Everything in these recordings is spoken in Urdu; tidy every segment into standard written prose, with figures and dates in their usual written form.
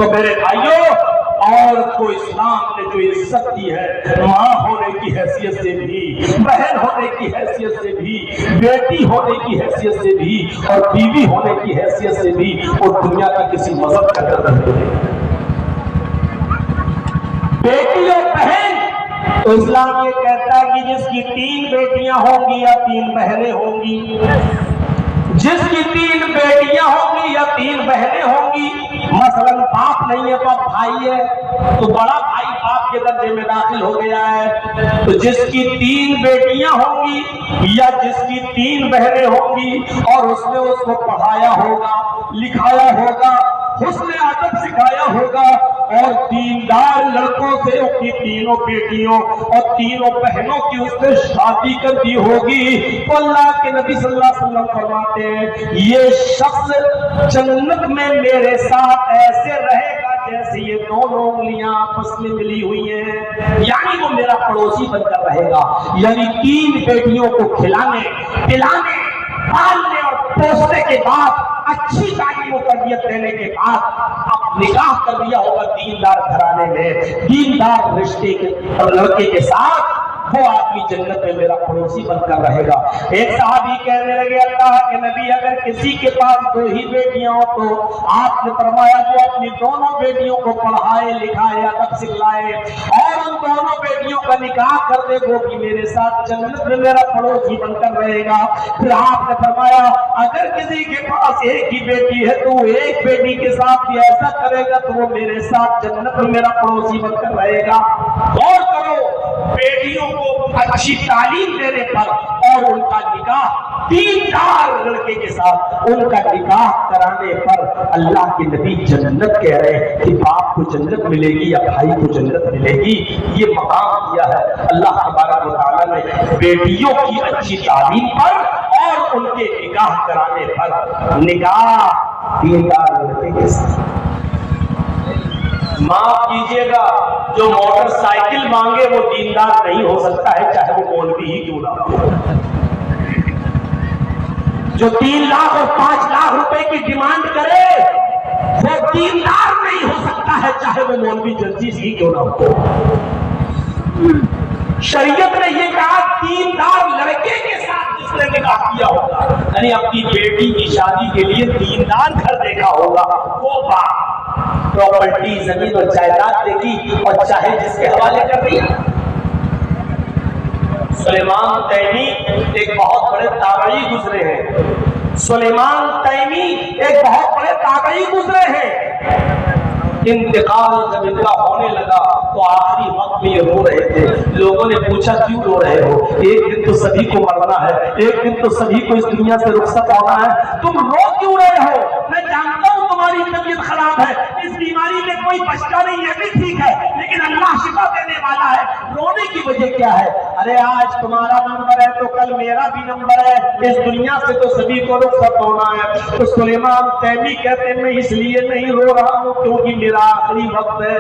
تو میرے بھائیوں، عورت کو اسلام نے جو عزت دی ہے، ماں ہونے کی حیثیت سے بھی، بہن ہونے کی حیثیت سے بھی، بیٹی ہونے کی حیثیت سے بھی، اور بیوی ہونے کی حیثیت سے بھی، وہ دنیا کی کسی مذہب کا قدر نہیں ہے۔ بیٹی اور بہن، تو اسلام یہ کہتا ہے کہ جس کی 3 بیٹیاں ہوں گی یا 3 بہنیں ہوں گی، جس کی 3 بیٹیاں ہوں گی یا 3 بہنیں ہوں گی، مثلا باپ نہیں ہے تو اب بھائی ہے، تو بڑا بھائی باپ کے درجے میں داخل ہو گیا ہے، تو جس کی 3 بیٹیاں ہوں گی یا جس کی 3 بہنیں ہوں گی، اور اس نے اس کو پڑھایا ہوگا، لکھایا ہوگا، حسن ادب سکھایا ہوگا، اور دیندار لڑکوں سے ان کی 3 بیٹیوں اور 3 بہنوں کی اس نے شادی کر دی ہوگی، تو اللہ کے نبی صلی اللہ علیہ وسلم فرماتے ہیں یہ شخص جنت میں میرے ساتھ ایسے رہے گا جیسے یہ دونوں انگلیاں آپس میں ملی ہوئی ہیں، یعنی وہ میرا پڑوسی بن کر رہے گا۔ یعنی 3 بیٹیوں کو کھلانے، پلانے، پالنے اور پوسنے کے بعد، اچھی تعلیم و تربیت دینے کے بعد اب نکاح کر دیا ہوگا دیندار گھرانے میں، دیندار رشتے کے لڑکے کے ساتھ، وہ آدمی جنت میں میرا پڑوسی بن کر رہے گا۔ ایک صحابی کہنے لگے اللہ کے نبی اگر کسی کے پاس 2 ہی بیٹیاں ہوں تو آپ نے فرمایا وہ اپنی دونوں بیٹیوں کو پڑھائے لکھائے ادب سکھلائے اور ان دونوں بیٹیوں کا نکاح کر دے، وہ بھی میرے ساتھ جنت میں میرا پڑوسی بن کر رہے گا۔ پھر آپ نے فرمایا اگر کسی کے پاس 1 ہی بیٹی ہے تو 1 بیٹی کے ساتھ بھی ایسا کرے گا تو وہ میرے ساتھ جنت میں میرا پڑوسی بن کر رہے گا۔ غور کرو، بیٹیوں کو اچھی تعلیم دینے پر اور ان کا نکاح دیندار لڑکے کے ساتھ ان کا نکاح کرانے پر اللہ کے نبی جنت کہہ رہے ہیں کہ باپ کو جنت ملے گی یا بھائی کو جنت ملے گی۔ یہ مقام دیا ہے اللہ تبارک و تعالیٰ نے بیٹیوں کی اچھی تعلیم پر اور ان کے نکاح کرانے پر، نکاح دیندار لڑکے کے ساتھ۔ معاف کیجئے گا، جو موٹر سائیکل مانگے وہ دیندار نہیں ہو سکتا ہے، چاہے وہ مولوی ہی کیوں نہ ہو۔ جو 3 لاکھ اور 5 لاکھ روپے کی ڈیمانڈ کرے وہ دیندار نہیں ہو سکتا ہے، چاہے وہ مولوی جرجیس ہی کیوں نہ ہو۔ شریعت نے یہ کہا دیندار لڑکے کے ساتھ جس نے نکاح کیا ہوگا، یعنی اپنی بیٹی کی شادی کے لیے دیندار گھر دیکھا ہوگا، وہ باپ پراپرٹی زمین اور جائیداد دے گی اور چاہے جس کے حوالے کر دی۔ سلیمان تیمی ایک بہت بڑے تابعی گزرے ہیں، سلیمان تیمی ایک بہت بڑے تابعی گزرے ہیں۔ انتقال جب ان کا ہونے لگا تو آخری وقت میں یہ رو رہے تھے، لوگوں نے پوچھا کیوں رو رہے ہو؟ ایک دن تو سبھی کو مرنا ہے، ایک دن تو سبھی کو اس دنیا سے رخصت ہونا ہے، تم رو کیوں رہے ہو؟ میں جانتا ہوں تمہاری طبیعت خراب ہے، اس بیماری میں کوئی بچتا نہیں ہے، بھی ٹھیک ہے، لیکن اللہ شفا دینے والا ہے، رونے کی وجہ کیا ہے؟ ارے آج تمہارا نمبر ہے تو کل میرا بھی نمبر ہے، اس دنیا سے تو سبھی کو رخصت ہونا ہے۔ تو سلیمان تیمی کہتے ہیں میں اس لیے نہیں رو رہا ہوں کیونکہ میرا آخری وقت ہے۔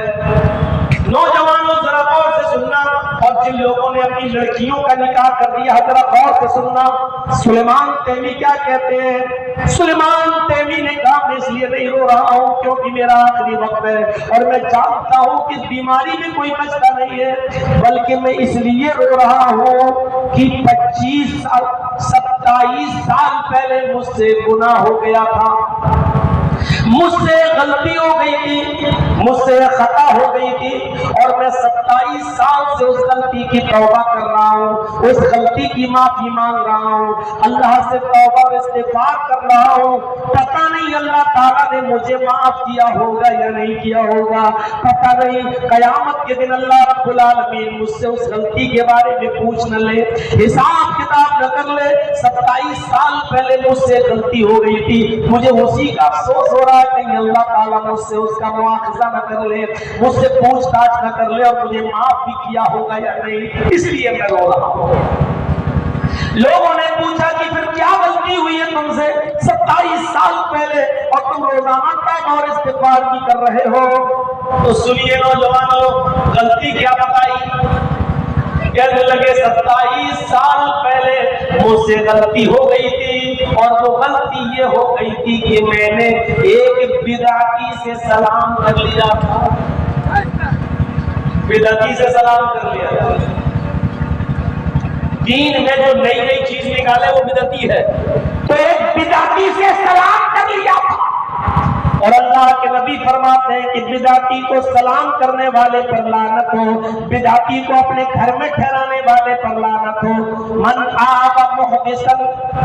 نوجوانوں ذرا غور سے سننا، اور جن لوگوں نے اپنی لڑکیوں کا نکاح کر دیا ذرا غور سے سننا، سلیمان تیمی کیا کہتے ہیں؟ سلیمان تیمی نے کہا میں اس لیے نہیں رو رہا ہوں کیونکہ میرا آخری وقت ہے اور میں جانتا ہوں کہ اس بیماری میں کوئی بچتا نہیں ہے، بلکہ میں اس لیے رو رہا ہوں کہ 25 سال 27 سال پہلے مجھ سے گناہ ہو گیا تھا، مجھ سے غلطی ہو گئی تھی، مجھ سے خطا ہو گئی تھی، اور میں 27 سال سے اس غلطی کی توبہ کر رہا ہوں، اس غلطی کی معافی مانگ رہا ہوں، اللہ سے توبہ اور استغفار کر رہا ہوں۔ پتہ نہیں اللہ تعالیٰ نے مجھے معاف کیا ہوگا یا نہیں کیا ہوگا، پتہ نہیں قیامت کے دن اللہ رب العالمین مجھ سے اس غلطی کے بارے میں پوچھ نہ لے، حساب کتاب نہ کر لے۔ 27 سال پہلے مجھ سے غلطی ہو گئی تھی، مجھے اسی کا افسوس ہو رہا ہے کہ اللہ تعالیٰ مجھ سے اس کا مواخذہ نہ کر لے، مجھ سے پوچھ تاچھ نہ کر لے اور مجھے معاف بھی کیا ہوگا یا نہیں، اس لیے میں رو رہا ہوں۔ لوگوں نے پوچھا کہ پھر کیا غلطی ہوئی ہے تم سے 27 سال پہلے اور تم روزانہ توبہ اور استغفار بھی کر رہے ہو؟ تو سنیے نوجوانوں، غلطی کیا بتائی؟ کہنے لگے 27 سال پہلے مجھ سے غلطی ہو گئی تھی، اور وہ غلطی یہ ہو گئی تھی کہ میں نے ایک بدعتی سے سلام کر لیا تھا، بدعتی سے سلام کر لیا تھا۔ دین میں جو نئی نئی چیز نکالے وہ بدعتی ہے، تو ایک بدعتی سے سلام کر لیا تھا۔ اور اللہ کے نبی فرماتے ہیں کہ بدعتی کو سلام کرنے والے پر لعنت ہو، بدعتی کو اپنے گھر میں ٹھہرانے والے پر لعنت ہو۔ من آب محدثا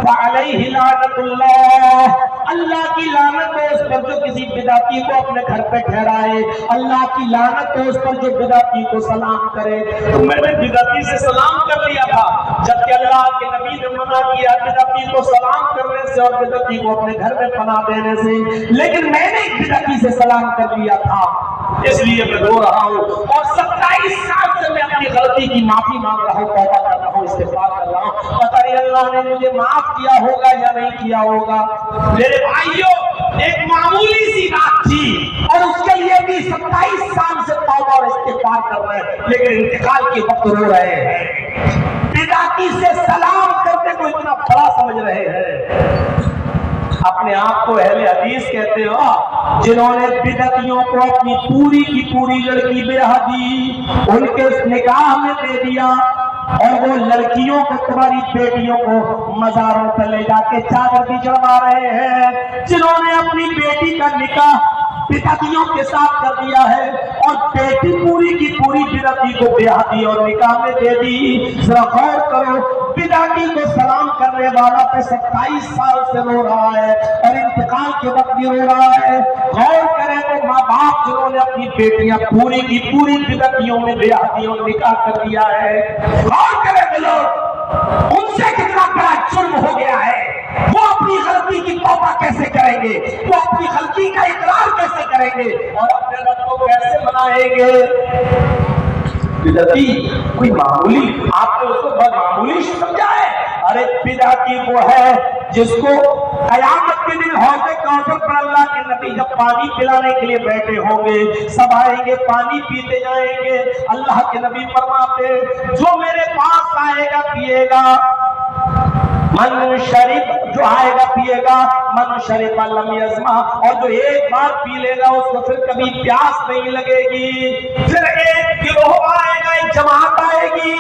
فعلیہ لعنت اللہ، اللہ کی لعنت ہو اس پر جو کسی بدعتی کو اپنے گھر پہ ٹھہرائے، اللہ کی لعنت ہو اس پر جو بدعتی کو سلام کرے۔ تو میں نے بدعتی سے سلام کر لیا تھا، جبکہ اللہ کے نبی نے منع کیا بدعتی کو سلام کرنے سے اور بدعتی کو اپنے گھر میں پناہ دینے سے، لیکن میں نے بدعتی سے سلام کر لیا تھا، اس لیے میں رو رہا ہوں اور 27 سال سے میں اپنی غلطی کی معافی مانگ رہا ہوں، توبہ کر رہا ہوں، استغفار کر رہا ہوں۔ پتہ نہیں اللہ نے مجھے معاف کیا ہوگا یا نہیں کیا ہوگا۔ میرے بھائیوں، ایک معمولی سی بات تھی اور اس کے لیے بھی 27 سال سے توبہ اور استغفار کر رہے ہیں، لیکن انتقال کے وقت رو رہے ہیں۔ بدعتی سے سلام کرنے کو اتنا بڑا سمجھ رہے ہیں۔ اپنے آپ کو اہل حدیث کہتے ہو، جنہوں نے بدعتیوں کو اپنی پوری کی پوری لڑکی بیاہ دی، ان کے نکاح میں دے دیا، اور وہ لڑکیوں کو، تمہاری بیٹیوں کو مزاروں پر لے جا کے چادر بھی چڑھوا رہے ہیں۔ جنہوں نے اپنی بیٹی کا نکاح بدعتیوں کے ساتھ کر دیا ہے اور بیٹی پوری کی پوری بدعتی کو بیاہ دی اور نکاح میں دے دی، ذرا غور کرو، بدعتی کو سلام کرنے والا پہ 27 سال سے رو رہا ہے اور انتقال کے وقت بھی رو رہا ہے۔ غور کریں تو ماں باپ جنہوں نے اپنی بیٹیاں پوری کی پوری بدعتیوں میں بیاہ دی اور نکاح کر دیا ہے، غور کریں تو لوگ ان سے کتنا بڑا جرم ہو گیا ہے۔ وہ اپنی غلطی کی توبہ کیسے کریں گے، وہ اپنی غلطی کا اقرار کیسے کریں گے اور اپنے رب کو کیسے منائیں گے؟ بدعتی کوئی معمولی، آپ نے اس کو بہت معمولی سمجھا ہے؟ ارے بدعتی وہ ہے جس کو قیامت کے دن حوض کوثر پر اللہ کے نبی جب پانی پلانے کے لیے بیٹھے ہوں گے، سب آئیں گے، پانی پیتے جائیں گے، اللہ کے نبی فرماتے جو میرے پاس آئے گا پیے گا، من شریب، جو آئے گا پیے گا، من شریب لم یظمأ، اور جو ایک بار پی لے گا اس کو پھر کبھی پیاس نہیں لگے گی۔ پھر ایک گروہ آئے گا، ایک جماعت آئے گی،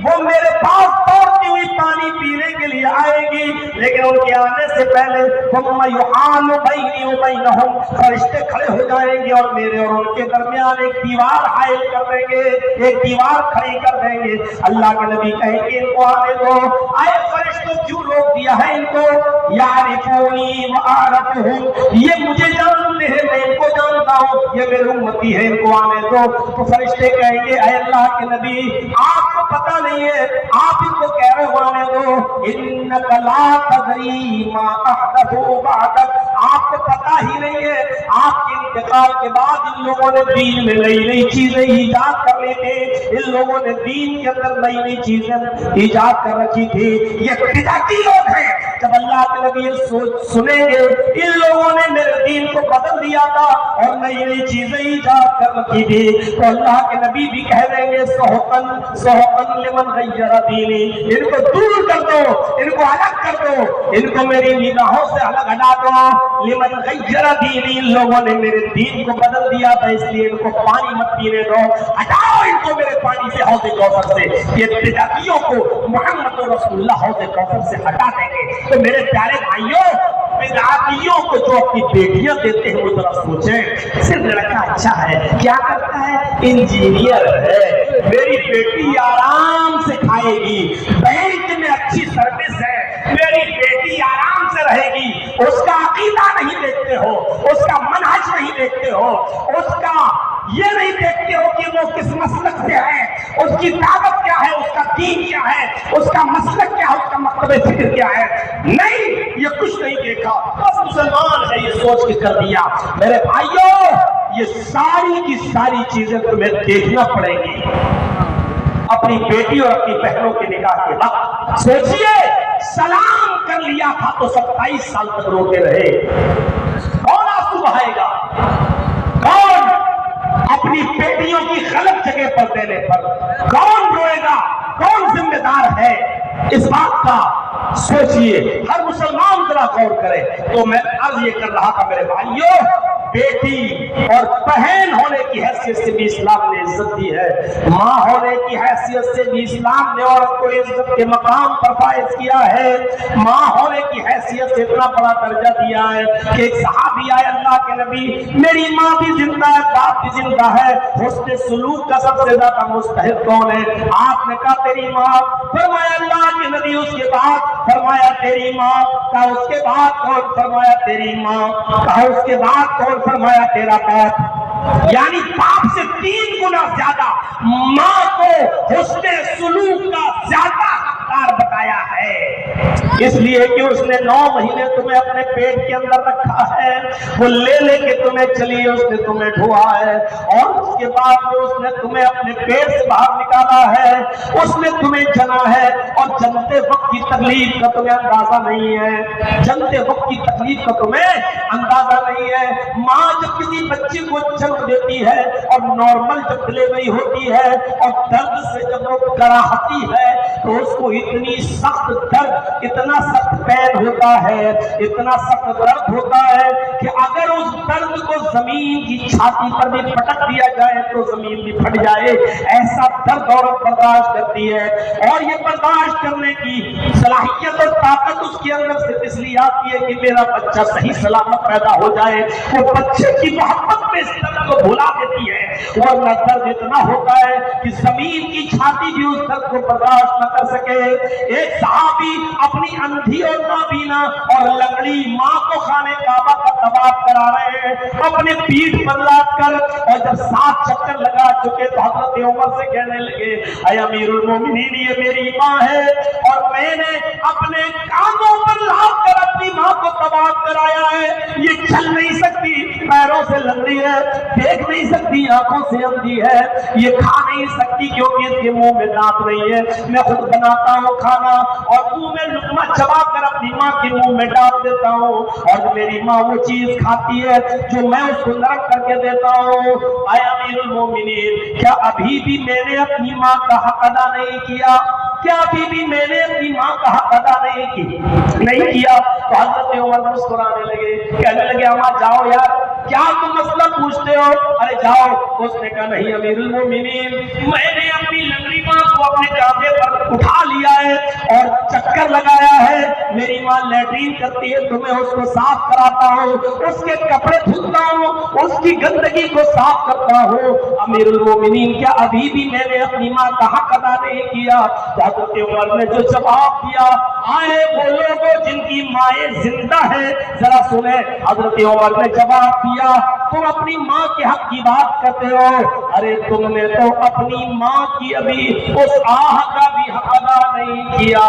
وہ میرے پاس دوڑتی ہوئی پانی پینے کے لیے آئے گی، لیکن ان کے آنے سے پہلے ثم یحال بینی وبینہم، فرشتے کھڑے ہو جائیں گے اور میرے اور ان کے درمیان ایک دیوار حائل کر دیں گے، ایک دیوار کھڑی کر دیں گے۔ اللہ کے نبی کہیں گے ان کو آنے دو، آئے فرشتوں کیوں روک دیا ہے ان کو؟ یعرفونی واعرفہم، یہ مجھے جانتے ہیں، میں ان کو جانتا ہوں، یہ میرے امتی ہے، ان کو آنے دو۔ تو فرشتے کہیں گے اے اللہ کے نبی آپ کو پتہ نہیں ہے، آپ ان کو کہہ رہے ہو آنے دو، انک لا تدری ما احدثوا بعدک، آپ کو پتہ ہی نہیں ہے آپ کے انتقال کے بعد ان لوگوں نے دین میں نئی نئی چیزیں ایجاد کر لی تھی، ان لوگوں نے دین کے اندر نئی نئی چیزیں ایجاد کر رکھی تھی۔ یہ بدعتی لوگ ہیں، جب اللہ کے نبی سنیں گے ان لوگوں نے میرے دین کو بدل دیا تھا اور نئی نئی چیزیں ایجاد کر رکھی تھی، تو اللہ کے نبی بھی کہہ دیں گے سحقاً سحقاً لمن غیر دینی، ان کو دور کر دو، ان کو الگ کر دو، ان کو میری نگاہوں سے الگ ہٹا دو۔ لمن غیر دینی، ان لوگوں نے میرے دین کو بدل دیا تھا اس لیے ان کو پانی مت پینے دو، ہٹاؤ ان کو میرے پانی سے، حوض کوثر سے۔ یہ بدعتیوں کو محمد رسول اللہ حوض کوثر سے ہٹا دیں گے۔ تو میرے پیارے بھائیوں، بدعتیوں کو جو اپنی بیٹیاں دیتے ہیں وہ ذرا سوچیں، صرف لڑکا اچھا ہے، کیا کرتا ہے؟ انجینئر ہے، میری بیٹی آرام سے کھائے گی، بینک میں اچھی سروس ہے، میری بیٹی آرام سے رہے گی۔ اس کا عقیدہ نہیں دیکھتے ہو، اس کا منہج نہیں دیکھتے ہو، اس کا یہ نہیں دیکھتے ہو کہ وہ کس مسلک سے ہے، اس کی دعوت کیا ہے، اس کا دین کیا ہے، اس کا مسلک کیا ہے، اس کا مکتب فکر کیا ہے۔ نہیں، یہ کچھ نہیں دیکھا، بس مسلمان ہے یہ سوچ کے کر دیا۔ میرے بھائیوں، یہ ساری کی ساری چیزیں تمہیں دیکھنا پڑیں گی اپنی بیٹی اور اپنی بہنوں کے نکاح کے وقت۔ سوچئے، سلام کر لیا تھا تو 27 سال تک روتے رہے، کون آنسو بہائے گا؟ کون اپنی بیٹیوں کی غلط جگہ پر دینے پر کون روئے گا؟ کون ذمہ دار ہے اس بات کا سوچئے، ہر مسلمان ذرا غور کرے۔ تو میں عرض یہ کر رہا تھا میرے بھائیوں، بیٹی اور بہن ہونے کی حیثیت سے بھی اسلام نے عزت دی ہے، ماں ہونے کی حیثیت سے بھی اسلام نے عورت کو عزت کے مقام پر فائز کیا ہے، ماں ہونے کی حیثیت سے اتنا بڑا درجہ دیا ہے کہ ایک صحابی آئے، اللہ کے نبی میری ماں بھی زندہ ہے، باپ بھی زندہ ہے، حسن سلوک کا سب سے زیادہ مستحق کون ہے؟ آپ نے کہا تیری ماں، فرمایا اللہ کے نبی اس کے بعد، فرمایا تیری ماں، کہا اس کے بعد کون؟ فرمایا تیری ماں، کہا اس کے بعد کون؟ فرمایا تیرا باپ۔ یعنی باپ سے 3 گنا زیادہ ماں کو حسن سلوک کا زیادہ حقدار بتایا ہے، اس لیے کہ اس نے 9 مہینے تمہیں اپنے پیٹ کے اندر رکھا ہے، وہ لے لے کے تمہیں چلی ہے، اس نے تمہیں ڈھوا ہے، اور اس کے بعد میں اس نے تمہیں اپنے پیٹ سے باہر نکالا ہے، اس نے تمہیں جنا ہے، اور جنتے وقت کی تکلیف کا تمہیں اندازہ نہیں ہے، جنتے وقت کی تکلیف کا تمہیں اندازہ نہیں ہے۔ ماں جب کسی بچے کو جنم دیتی ہے اور نارمل جب ڈلیوری ہوتی ہے اور درد سے جب وہ کراہتی ہے تو اس کو اتنی سخت درد، اتنا سخت پین ہوتا ہے، اتنا سخت درد ہوتا ہے کہ اگر اس درد کو زمین کی چھاتی پر بھی پٹک دیا جائے تو زمین بھی پھٹ جائے، ایسا درد عورت برداشت کرتی ہے، اور یہ برداشت کرنے کی صلاحیت اور طاقت اس کے اندر سے اس لیے آتی ہے کہ میرا بچہ صحیح سلامت پیدا ہو جائے، وہ بچے کی محبت میں اس درد کو بھلا دیتی ہے، ورنہ درد اتنا ہوتا ہے کہ زمین کی چھاتی بھی اس درد کو برداشت نہ کر سکے۔ ایک صحابی اپنی اندھی اور نابینا اور لنگڑی ماں کو خانے کعبہ کا طواف کرا رہے ہیں، اپنے پیٹھ پر لاد کر، اور جب 7 چکر لگا چکے تو حضرت عمر سے کہنے لگے اے امیر المومنین، یہ میری ماں ہے اور میں نے اپنے کانوں پر لاد کر اپنی ماں کو طواف کرایا ہے، یہ چل نہیں سکتی، پیروں سے لنگڑی ہے، دیکھ نہیں سکتی، آنکھوں سے اندھی ہے، یہ کھا نہیں سکتی کیونکہ اس کے منہ میں دانت نہیں ہے، میں خود بناتا ہوں کھانا اور منہ میں لقمہ چبا کر اپنی ماں کے منہ میں ڈال دیتا ہوں، اور میری ماں وہ چیز کھاتی ہے جو میں اس کو نرم کر کے دیتا ہوں۔ اے امیر المومنین، کیا ابھی بھی میں نے اپنی ماں کا حق ادا نہیں کیا؟ کیا ابھی بھی میں نے اپنی ماں کا حق ادا نہیں کیا؟ تو حضرت عمر مسکرانے لگے، کہنے لگے اماں جاؤ یار، کیا تم مسئلہ پوچھتے ہو؟ ارے جاؤ۔ اس نے کہا نہیں امیر المومنین، میں نے اپنی لنگڑی ماں کو اپنے کاندھے پر اٹھا لیا ہے اور چکر لگایا ہے، میری ماں لیٹرین کرتی ہے تو میں اس کو صاف کراتا ہوں، اس کے کپڑے دھلتا ہوں، اس کی گندگی کو صاف کرتا ہوں۔ امیر المومنین، کیا ابھی بھی میں نے اپنی ماں کا حق ادا نہیں کیا؟ تو حضرت عمر نے جو جواب دیا، آئے وہ لوگ جن کی مائیں زندہ ہیں، ذرا سنیں۔ حضرت عمر نے جواب دیا، تم اپنی ماں کے حق کی بات کرتے ہو، ارے تم نے تو اپنی ماں کی ابھی اس آہ کا بھی حق ادا نہیں کیا،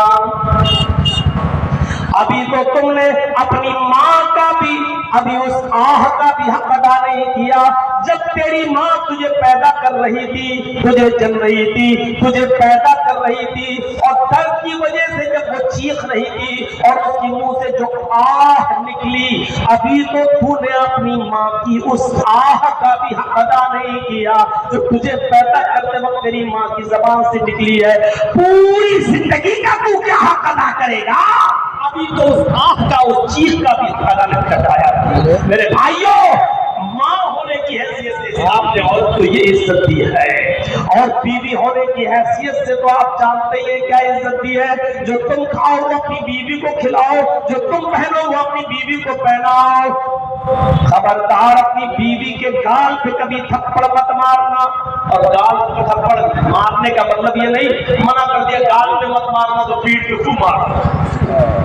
ابھی تو تم نے اپنی ماں کا بھی ابھی اس آہ کا بھی حق ادا نہیں کیا۔ جب تیری ماں تجھے پیدا کر رہی تھی، تجھے جن رہی تھی، تجھے پیدا کر رہی تھی، اور درد کی وجہ سے جب وہ چیخ رہی تھی اور اس کی منہ سے جو آہ نکلی، ابھی تو تو نے اپنی ماں کی اس آہ کا بھی حق ادا نہیں کیا جو تجھے پیدا کرتے وقت تیری ماں کی زبان سے نکلی ہے۔ پوری زندگی کا تو کیا حق ادا کرے گا؟ ابھی تو اس آہ کا، اس چیخ کا بھی حق ادا نہیں کرایا۔ میرے بھائیوں، ماں ہونے کی حیثیت سے اسلام نے عورت کو یہ عزت دی ہے، اور بیوی ہونے کی حیثیت سے تو آپ جانتے ہیں کیا عزت دی ہے، جو تم کھاؤ وہ اپنی بیوی کو کھلاؤ، جو تم پہنو وہ اپنی بیوی کو پہناؤ۔ خبردار اپنی بیوی کے گال پہ کبھی تھپڑ مت مارنا، اور گال پہ تھپڑ مارنے کا مطلب یہ نہیں منع کر دیا گال پہ مت مارنا تو پیٹ پہ خوب مارنا،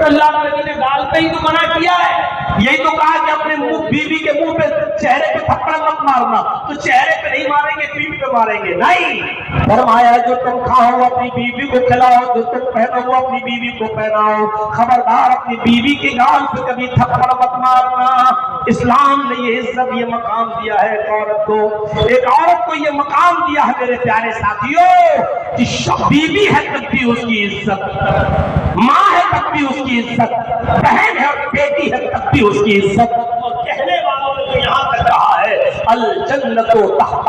اللہ نبی نے گال پہ ہی تو منع کیا ہے، یہی تو کہا کہ اپنے منہ بیوی کے منہ پہ چہرے پہ تھپڑ مت مارنا، تو چہرے پہ نہیں ماریں گے پیٹ پہ ماریں گے، نہیں، فرمایا جو تم کھاؤ اپنی بیوی کو کھلاؤ، جو تم پہنو وہ اپنی بیوی کو پہناؤ، خبردار اپنی بیوی کے گال پہ کبھی تھپڑ مت مارنا۔ اسلام نے یہ عزت، یہ مقام دیا ہے ایک عورت کو، ایک عورت کو یہ مقام دیا ہے میرے پیارے ساتھیوں کہ بیوی ہے تب بھی اس کی عزت، ماں ہے تب بھی اس کی عزت، بہن ہے اور بیٹی ہے تب بھی اس کی عزت، اور کہنے والوں نے تو یہاں تک کہا ہے الجنت تحت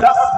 10